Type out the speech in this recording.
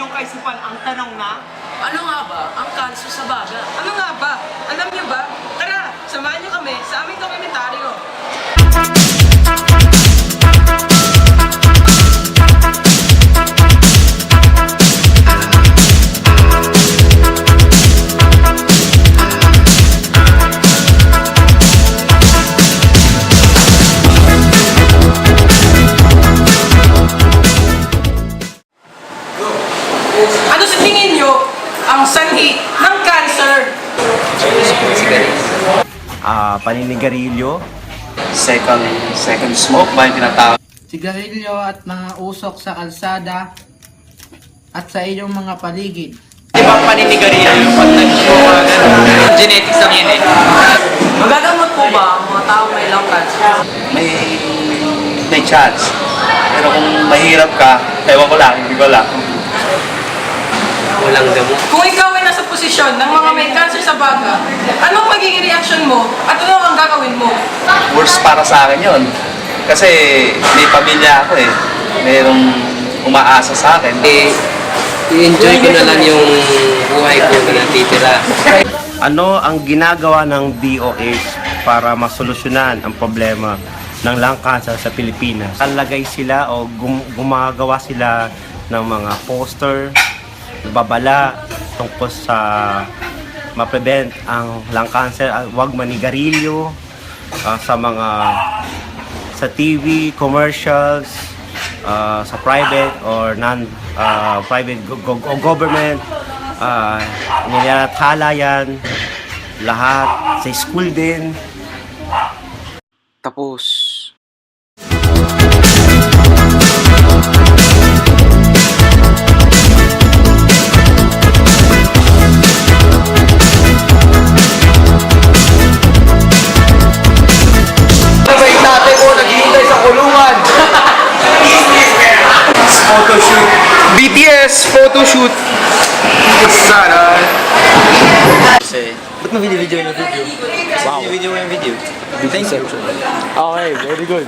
inyong kaisipan ang tanong na, Ano nga ba ang kanso sa baga? Ano nga ba? Alam niyo ba? Tara, samahan niyo kami sa aming dokumentaryo. Ano sa tingin niyo ang sanhi ng cancer? Paninigarilyo. Second smoke ba yung tinatawag? sigarilyo at mga usok sa kalsada at sa iyong mga paligid. di ba paninigarilyo pag nag-smoke genetics lang yan eh. Magagamot po ba ang mga taong may lung cancer? May chance. Pero kung mahirap ka, ewan ko lang, hindi ko lang. Walang gamot. Kung ikaw ay nasa posisyon ng mga may cancer sa baga, anong magiging reaction mo at ano ang gagawin mo? Worst para sa akin yun. Kasi may pamilya ako eh. Merong umaasa sa akin. I-enjoy ko na lang yung buhay ko na natitira. Ano ang ginagawa ng DOH para masolusyonan ang problema ng lung cancer sa Pilipinas? Alagay sila o gumagawa sila ng mga poster, babala tungkol sa ma-prevent ang lung cancer, huwag manigarilyo sa TV, commercials, sa private or non-private government, nilalathala yan, lahat, sa school din. Tapos, Sabay natin ko, naghihintay sa kulungan. Photoshoot. BTS photoshoot. Sana. ba't mo video yung video? Wow. Video yung video. Thank you. Okay, very good.